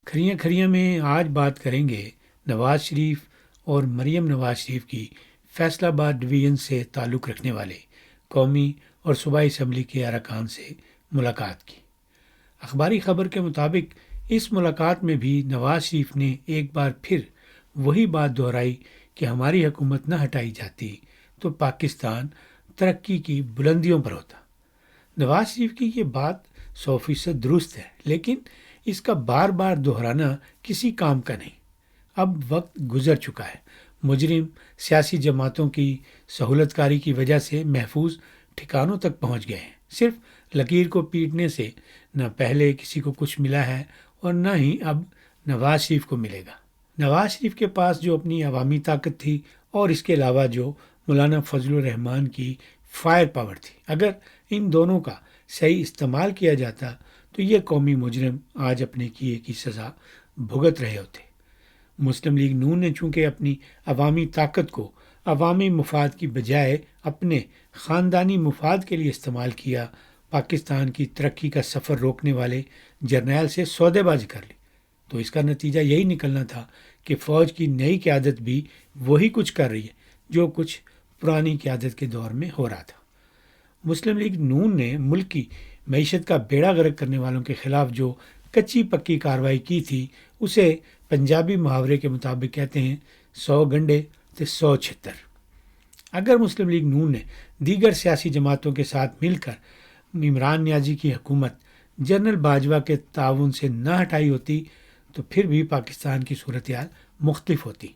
کھریاں کھریاں میں آج بات کریں گے نواز شریف اور مریم نواز شریف کی فیصل آباد ڈویژن سے تعلق رکھنے والے قومی اور صوبائی اسمبلی کے ارکان سے ملاقات کی۔ اخباری خبر کے مطابق اس ملاقات میں بھی نواز شریف نے ایک بار پھر وہی بات دہرائی کہ ہماری حکومت نہ ہٹائی جاتی تو پاکستان ترقی کی بلندیوں پر ہوتا۔ نواز شریف کی یہ بات 100% درست ہے، لیکن اس کا بار بار دہرانا کسی کام کا نہیں۔ اب وقت گزر چکا ہے، مجرم سیاسی جماعتوں کی سہولت کاری کی وجہ سے محفوظ ٹھکانوں تک پہنچ گئے ہیں۔ صرف لکیر کو پیٹنے سے نہ پہلے کسی کو کچھ ملا ہے اور نہ ہی اب نواز شریف کو ملے گا۔ نواز شریف کے پاس جو اپنی عوامی طاقت تھی اور اس کے علاوہ جو مولانا فضل الرحمان کی فائر پاور تھی، اگر ان دونوں کا صحیح استعمال کیا جاتا تو یہ قومی مجرم آج اپنے کیے کی سزا بھگت رہے ہوتے۔ مسلم لیگ نون نے چونکہ اپنی عوامی طاقت کو عوامی مفاد کی بجائے اپنے خاندانی مفاد کے لیے استعمال کیا، پاکستان کی ترقی کا سفر روکنے والے جرنیل سے سودے بازی کر لی، تو اس کا نتیجہ یہی نکلنا تھا کہ فوج کی نئی قیادت بھی وہی کچھ کر رہی ہے جو کچھ پرانی قیادت کے دور میں ہو رہا تھا۔ مسلم لیگ نون نے ملک کی معیشت کا بیڑا غرق کرنے والوں کے خلاف جو کچی پکی کارروائی کی تھی، اسے پنجابی محاورے کے مطابق کہتے ہیں 100 گنڈے تے 100 چھتر۔ اگر مسلم لیگ نون نے دیگر سیاسی جماعتوں کے ساتھ مل کر عمران نیازی کی حکومت جنرل باجوہ کے تعاون سے نہ ہٹائی ہوتی تو پھر بھی پاکستان کی صورتحال مختلف ہوتی۔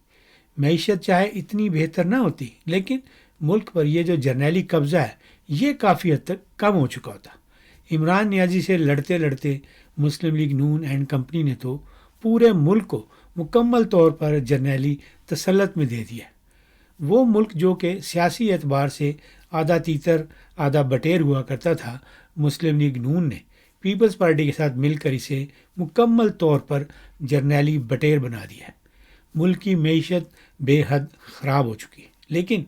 معیشت چاہے اتنی بہتر نہ ہوتی، لیکن ملک پر یہ جو جرنیلی قبضہ ہے یہ کافی حد تک کم ہو چکا ہوتا۔ عمران نیازی سے لڑتے لڑتے مسلم لیگ نون اینڈ کمپنی نے تو پورے ملک کو مکمل طور پر جرنیلی تسلط میں دے دیا ہے۔ وہ ملک جو کہ سیاسی اعتبار سے آدھا تیتر آدھا بٹیر ہوا کرتا تھا، مسلم لیگ نون نے پیپلز پارٹی کے ساتھ مل کر اسے مکمل طور پر جرنیلی بٹیر بنا دیا ہے۔ ملک کی معیشت بے حد خراب ہو چکی ہے، لیکن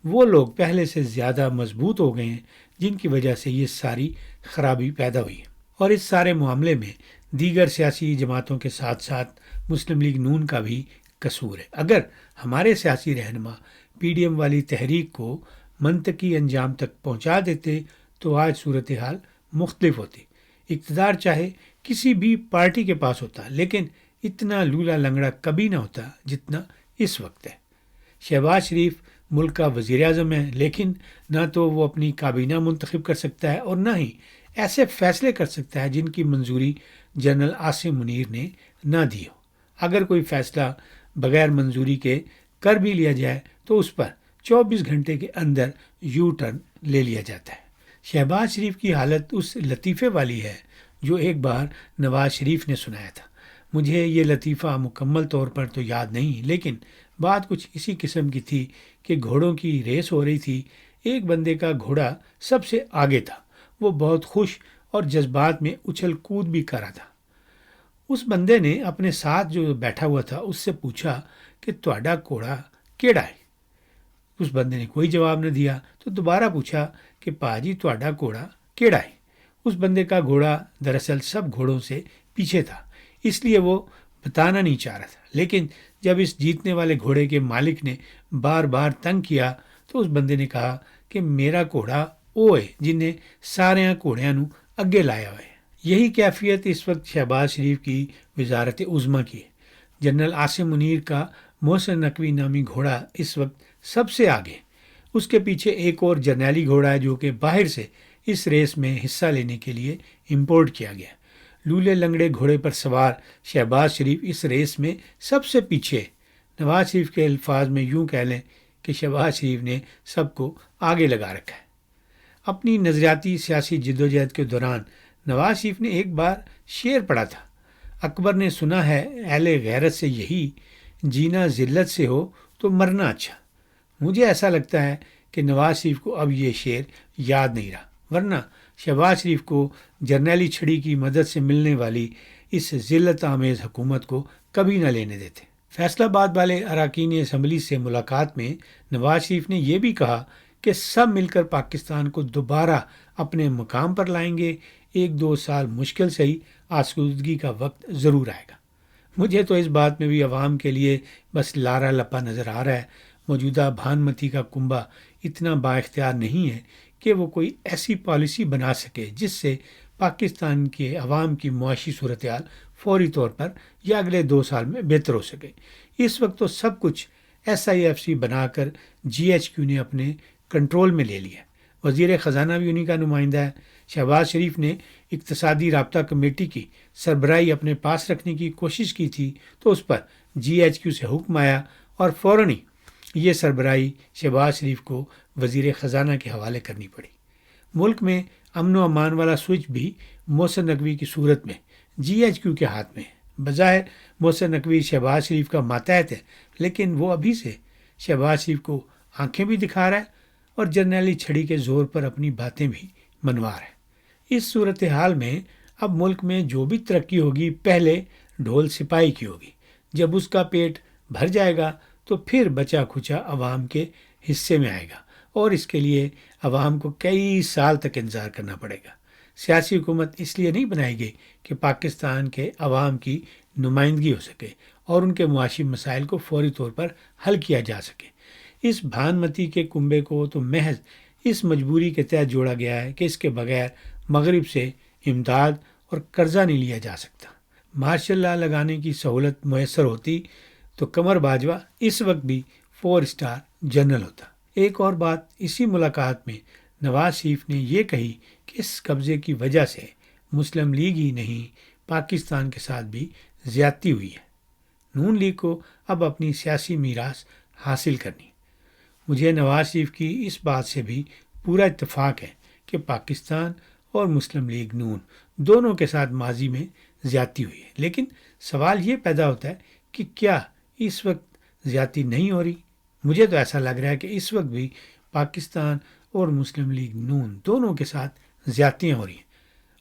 وہ لوگ پہلے سے زیادہ مضبوط ہو گئے ہیں جن کی وجہ سے یہ ساری خرابی پیدا ہوئی ہے۔ اور اس سارے معاملے میں دیگر سیاسی جماعتوں کے ساتھ ساتھ مسلم لیگ نون کا بھی قصور ہے۔ اگر ہمارے سیاسی رہنما پی ڈی ایم والی تحریک کو منطقی انجام تک پہنچا دیتے تو آج صورتحال مختلف ہوتی۔ اقتدار چاہے کسی بھی پارٹی کے پاس ہوتا، لیکن اتنا لولا لنگڑا کبھی نہ ہوتا جتنا اس وقت ہے۔ شہباز شریف ملک کا وزیر اعظم ہے، لیکن نہ تو وہ اپنی کابینہ منتخب کر سکتا ہے اور نہ ہی ایسے فیصلے کر سکتا ہے جن کی منظوری جنرل عاصم منیر نے نہ دی ہو۔ اگر کوئی فیصلہ بغیر منظوری کے کر بھی لیا جائے تو اس پر 24 گھنٹے کے اندر یو ٹرن لے لیا جاتا ہے۔ شہباز شریف کی حالت اس لطیفے والی ہے جو ایک بار نواز شریف نے سنایا تھا۔ مجھے یہ لطیفہ مکمل طور پر تو یاد نہیں، لیکن بات کچھ اسی قسم کی تھی کہ گھوڑوں کی ریس ہو رہی تھی، ایک بندے کا گھوڑا سب سے آگے تھا، وہ بہت خوش اور جذبات میں اچھل کود بھی کر رہا تھا۔ اس بندے نے اپنے ساتھ جو بیٹھا ہوا تھا اس سے پوچھا کہ تہاڈا گھوڑا کیڑا ہے؟ اس بندے نے کوئی جواب نہ دیا تو دوبارہ پوچھا کہ پاجی تہاڈا گھوڑا کیڑا ہے؟ اس بندے کا گھوڑا دراصل سب گھوڑوں سے پیچھے تھا، اس لیے وہ بتانا نہیں چاہ رہا تھا، لیکن جب اس جیتنے والے گھوڑے کے مالک نے بار بار تنگ کیا تو اس بندے نے کہا کہ میرا گھوڑا او ہے جنہیں سارے گھوڑیاں نو اگے لایا ہوا ہے۔ یہی کیفیت اس وقت شہباز شریف کی وزارت عظمیٰ کی ہے۔ جنرل عاصم منیر کا محسن نقوی نامی گھوڑا اس وقت سب سے آگے، اس کے پیچھے ایک اور جرنیلی گھوڑا ہے جو کہ باہر سے اس ریس میں حصہ لینے کے لیے امپورٹ کیا گیا۔ لولے لنگڑے گھوڑے پر سوار شہباز شریف اس ریس میں سب سے پیچھے۔ نواز شریف کے الفاظ میں یوں کہہ لیں کہ شہباز شریف نے سب کو آگے لگا رکھا ہے۔ اپنی نظریاتی سیاسی جدوجہد کے دوران نواز شریف نے ایک بار شعر پڑھا تھا، اکبر نے سنا ہے اہل غیرت سے یہی، جینا ذلت سے ہو تو مرنا اچھا۔ مجھے ایسا لگتا ہے کہ نواز شریف کو اب یہ شعر یاد نہیں رہا، ورنہ شہباز شریف کو جرنیلی چھڑی کی مدد سے ملنے والی اس ذلت آمیز حکومت کو کبھی نہ لینے دیتے۔ فیصل آباد والے اراکین اسمبلی سے ملاقات میں نواز شریف نے یہ بھی کہا کہ سب مل کر پاکستان کو دوبارہ اپنے مقام پر لائیں گے، 1-2 سال مشکل سے ہی آسودگی کا وقت ضرور آئے گا۔ مجھے تو اس بات میں بھی عوام کے لیے بس لارا لپا نظر آ رہا ہے۔ موجودہ بھانمتی کا کنبہ اتنا با اختیار نہیں ہے کہ وہ کوئی ایسی پالیسی بنا سکے جس سے پاکستان کے عوام کی معاشی صورتحال فوری طور پر یا اگلے 2 سال میں بہتر ہو سکے۔ اس وقت تو سب کچھ SIFC بنا کر GHQ نے اپنے کنٹرول میں لے لیا۔ وزیر خزانہ بھی انہی کا نمائندہ ہے۔ شہباز شریف نے اقتصادی رابطہ کمیٹی کی سربراہی اپنے پاس رکھنے کی کوشش کی تھی تو اس پر GHQ سے حکم آیا اور فوراً ہی یہ سربراہی شہباز شریف کو وزیر خزانہ کے حوالے کرنی پڑی۔ ملک میں امن و امان والا سوئچ بھی محسن نقوی کی صورت میں GHQ کے ہاتھ میں ہے۔ بظاہر محسن نقوی شہباز شریف کا ماتحت ہے، لیکن وہ ابھی سے شہباز شریف کو آنکھیں بھی دکھا رہا ہے اور جرنیلی چھڑی کے زور پر اپنی باتیں بھی منوا رہا ہے۔ اس صورتحال میں اب ملک میں جو بھی ترقی ہوگی پہلے ڈھول سپاہی کی ہوگی۔ جب اس کا پیٹ بھر جائے گا تو پھر بچا کھچا عوام کے حصے میں آئے گا اور اس کے لیے عوام کو کئی سال تک انتظار کرنا پڑے گا۔ سیاسی حکومت اس لیے نہیں بنائی گئی کہ پاکستان کے عوام کی نمائندگی ہو سکے اور ان کے معاشی مسائل کو فوری طور پر حل کیا جا سکے۔ اس بھانمتی کے کنبے کو تو محض اس مجبوری کے تحت جوڑا گیا ہے کہ اس کے بغیر مغرب سے امداد اور قرضہ نہیں لیا جا سکتا۔ مارشل لا لگانے کی سہولت میسر ہوتی تو قمر باجوہ اس وقت بھی 4 اسٹار جنرل ہوتا۔ ایک اور بات اسی ملاقات میں نواز شریف نے یہ کہی کہ اس قبضے کی وجہ سے مسلم لیگ ہی نہیں پاکستان کے ساتھ بھی زیادتی ہوئی ہے۔ نون لیگ کو اب اپنی سیاسی میراث حاصل کرنی۔ مجھے نواز شریف کی اس بات سے بھی پورا اتفاق ہے کہ پاکستان اور مسلم لیگ نون دونوں کے ساتھ ماضی میں زیادتی ہوئی ہے، لیکن سوال یہ پیدا ہوتا ہے کہ کیا اس وقت زیادتی نہیں ہو رہی؟ مجھے تو ایسا لگ رہا ہے کہ اس وقت بھی پاکستان اور مسلم لیگ نون دونوں کے ساتھ زیادتیاں ہو رہی ہیں،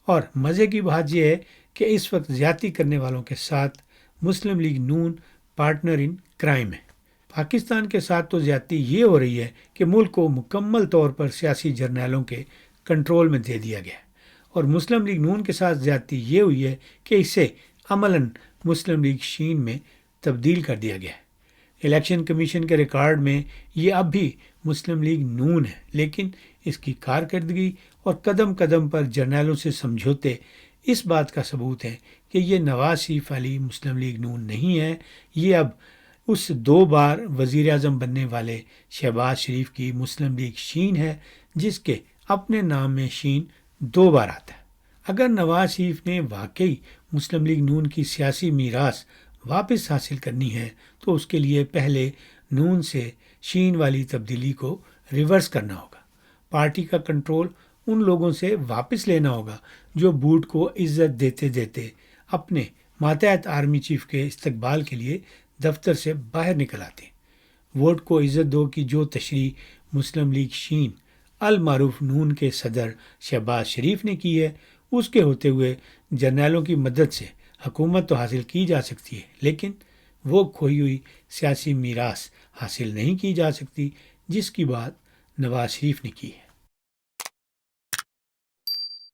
اور مزے کی بات یہ ہے کہ اس وقت زیادتی کرنے والوں کے ساتھ Muslim League Noon partner in crime ہے۔ پاکستان کے ساتھ تو زیادتی یہ ہو رہی ہے کہ ملک کو مکمل طور پر سیاسی جرنیلوں کے کنٹرول میں دے دیا گیا ہے، اور مسلم لیگ نون کے ساتھ زیادتی یہ ہوئی ہے کہ اسے عملاً مسلم لیگ شین میں تبدیل کر دیا گیا ہے۔ الیکشن کمیشن کے ریکارڈ میں یہ اب بھی مسلم لیگ نون ہے، لیکن اس کی کارکردگی اور قدم قدم پر جرنیلوں سے سمجھوتے اس بات کا ثبوت ہے کہ یہ نواز شریف والی مسلم لیگ نون نہیں ہے، یہ اب اس 2 بار وزیر اعظم بننے والے شہباز شریف کی مسلم لیگ شین ہے، جس کے اپنے نام میں شین 2 بار آتا ہے۔ اگر نواز شریف نے واقعی مسلم لیگ نون کی سیاسی میراث واپس حاصل کرنی ہے تو اس کے لیے پہلے نون سے شین والی تبدیلی کو ریورس کرنا ہوگا۔ پارٹی کا کنٹرول ان لوگوں سے واپس لینا ہوگا جو بوٹ کو عزت دیتے دیتے اپنے ماتحت آرمی چیف کے استقبال کے لیے دفتر سے باہر نکل آتے ہیں۔ ووٹ کو عزت دو کی جو تشریح مسلم لیگ شین المعروف نون کے صدر شہباز شریف نے کی ہے، اس کے ہوتے ہوئے جرنیلوں کی مدد سے حکومت تو حاصل کی جا سکتی ہے، لیکن وہ کھوئی ہوئی سیاسی میراث حاصل نہیں کی جا سکتی جس کی بات نواز شریف نے کی ہے۔